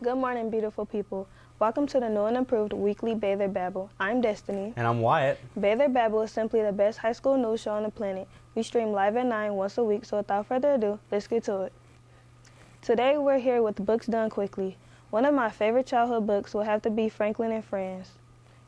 Good morning, beautiful people. Welcome to the new and improved weekly Bather Babble. I'm Destini. And I'm Wyatt. Bather Babble is simply the best high school news show on the planet. We stream live at 9 once a week, so without further ado, let's get to it. Today we're here with Books Done Quickly. One of my favorite childhood books will have to be Franklin and Friends,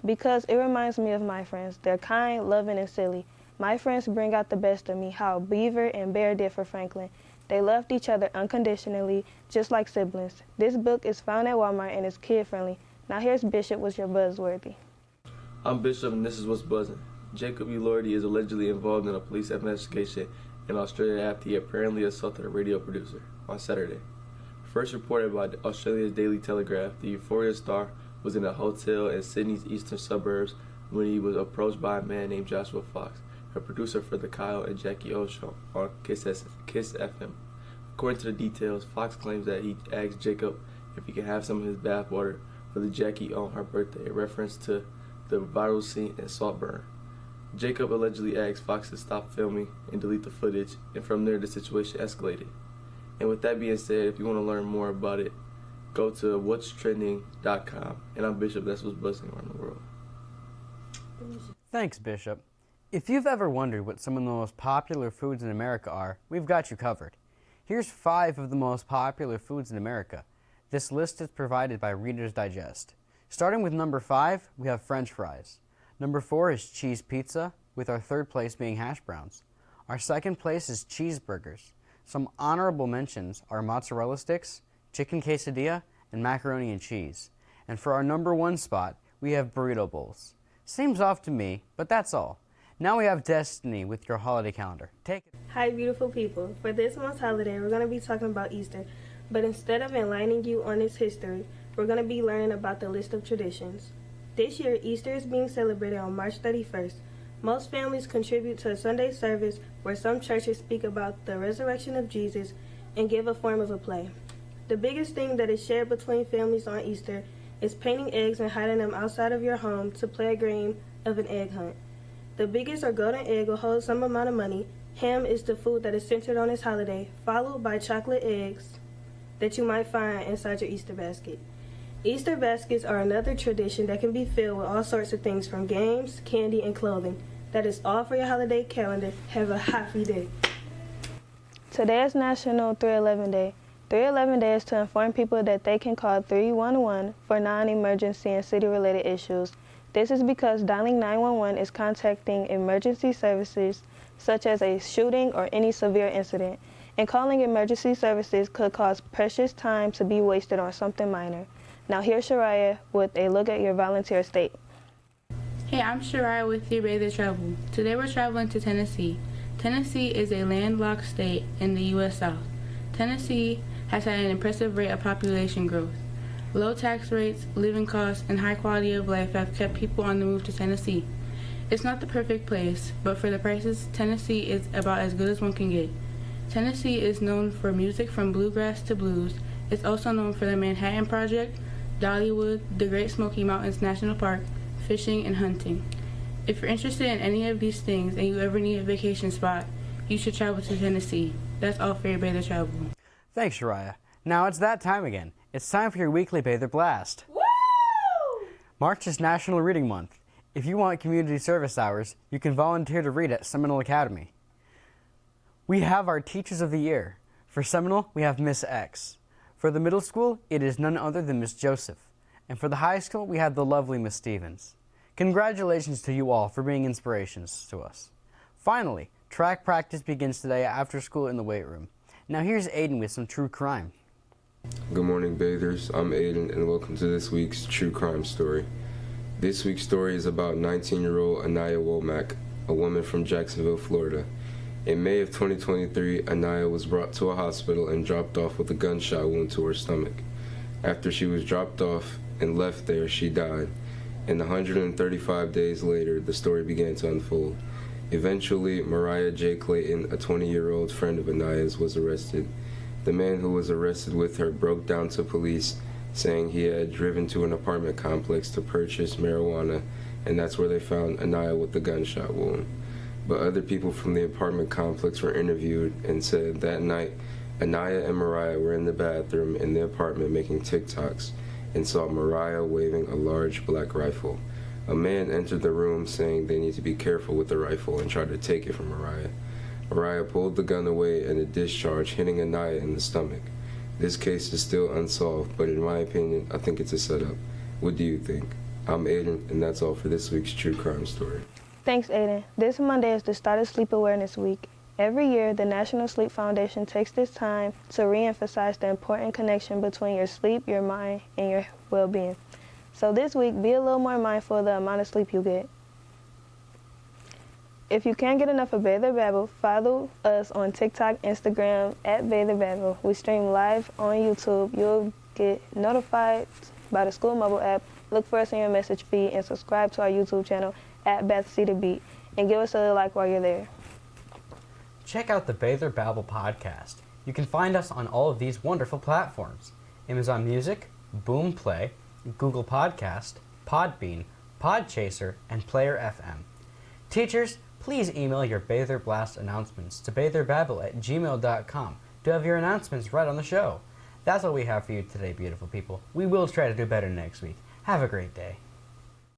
because it reminds me of my friends. They're kind, loving, and silly. My friends bring out the best of me, how Beaver and Bear did for Franklin. They loved each other unconditionally, just like siblings. This book is found at Walmart and is kid-friendly. Now here's Bishop with your buzzworthy. I'm Bishop and this is what's buzzing. Jacob Elordi is allegedly involved in a police investigation in Australia after he apparently assaulted a radio producer on Saturday. First reported by Australia's Daily Telegraph, the Euphoria star was in a hotel in Sydney's eastern suburbs when he was approached by a man named Joshua Fox, a producer for the Kyle and Jackie O show on Kiss FM. According to the details, Fox claims that he asked Jacob if he could have some of his bathwater for the Jackie on her birthday, in reference to the viral scene in Saltburn. Jacob allegedly asked Fox to stop filming and delete the footage, and from there the situation escalated. And with that being said, if you want to learn more about it, go to whatstrending.com. And I'm Bishop, that's what's buzzing around the world. Thanks, Bishop. If you've ever wondered what some of the most popular foods in America are, we've got you covered. Here's 5 of the most popular foods in America. This list is provided by Reader's Digest. Starting with number 5, we have French fries. Number 4 is cheese pizza, with our third place being hash browns. Our second place is cheeseburgers. Some honorable mentions are mozzarella sticks, chicken quesadilla, and macaroni and cheese. And for our number 1 spot, we have burrito bowls. Seems off to me, but that's all. Now we have Destini with your holiday calendar. Take it. Hi, beautiful people. For this month's holiday, we're going to be talking about Easter. But instead of enlightening you on its history, we're going to be learning about the list of traditions. This year, Easter is being celebrated on March 31st. Most families contribute to a Sunday service where some churches speak about the resurrection of Jesus and give a form of a play. The biggest thing that is shared between families on Easter is painting eggs and hiding them outside of your home to play a game of an egg hunt. The biggest or golden egg will hold some amount of money. Ham is the food that is centered on this holiday, followed by chocolate eggs that you might find inside your Easter basket. Easter baskets are another tradition that can be filled with all sorts of things from games, candy, and clothing. That is all for your holiday calendar. Have a happy day. Today is National 311 Day. 311 Day is to inform people that they can call 311 for non-emergency and city-related issues. This is because dialing 911 is contacting emergency services such as a shooting or any severe incident, and calling emergency services could cause precious time to be wasted on something minor. Now here's Shariah with a look at your volunteer state. Hey, I'm Shariah with your Bather Travel. Today we're traveling to Tennessee. Tennessee is a landlocked state in the U.S. South. Tennessee has had an impressive rate of population growth. Low tax rates, living costs, and high quality of life have kept people on the move to Tennessee. It's not the perfect place, but for the prices, Tennessee is about as good as one can get. Tennessee is known for music from bluegrass to blues. It's also known for the Manhattan Project, Dollywood, the Great Smoky Mountains National Park, fishing, and hunting. If you're interested in any of these things and you ever need a vacation spot, you should travel to Tennessee. That's all for your Bather Travel. Thanks, Shariah. Now it's that time again. It's time for your weekly Bather Blast. Woo! March is National Reading Month. If you want community service hours, you can volunteer to read at Seminole Academy. We have our Teachers of the Year. For Seminole, we have Miss X. For the middle school, it is none other than Miss Joseph. And for the high school, we have the lovely Miss Stevens. Congratulations to you all for being inspirations to us. Finally, track practice begins today after school in the weight room. Now here's Aidan with some true crime. Good morning, bathers. I'm Aidan, and welcome to this week's True Crime Story. This week's story is about 19-year-old Anaya Womack, a woman from Jacksonville, Florida. In May of 2023, Anaya was brought to a hospital and dropped off with a gunshot wound to her stomach. After she was dropped off and left there, she died. And 135 days later, the story began to unfold. Eventually, Mariah J. Clayton, a 20-year-old friend of Anaya's, was arrested. The man who was arrested with her broke down to police, saying he had driven to an apartment complex to purchase marijuana, and that's where they found Anaya with the gunshot wound. But other people from the apartment complex were interviewed and said that night Anaya and Mariah were in the bathroom in the apartment making TikToks and saw Mariah waving a large black rifle. A man entered the room saying they need to be careful with the rifle and tried to take it from Mariah. Mariah pulled the gun away and it discharged, hitting Anaya in the stomach. This case is still unsolved, but in my opinion, I think it's a setup. What do you think? I'm Aidan, and that's all for this week's True Crime Story. Thanks, Aidan. This Monday is the start of Sleep Awareness Week. Every year, the National Sleep Foundation takes this time to re-emphasize the important connection between your sleep, your mind, and your well-being. So this week, be a little more mindful of the amount of sleep you get. If you can't get enough of Bathe or Babble, follow us on TikTok, Instagram, at Bathe or Babble. We stream live on YouTube. You'll get notified by the school mobile app. Look for us in your message feed and subscribe to our YouTube channel at Bath City Beat. And give us a like while you're there. Check out the Bathe or Babble podcast. You can find us on all of these wonderful platforms: Amazon Music, Boomplay, Google Podcast, Podbean, Podchaser, and Player FM. Teachers, please email your Bathe or Blast announcements to batheorbabble@gmail.com to have your announcements read on the show. That's all we have for you today, beautiful people. We will try to do better next week. Have a great day.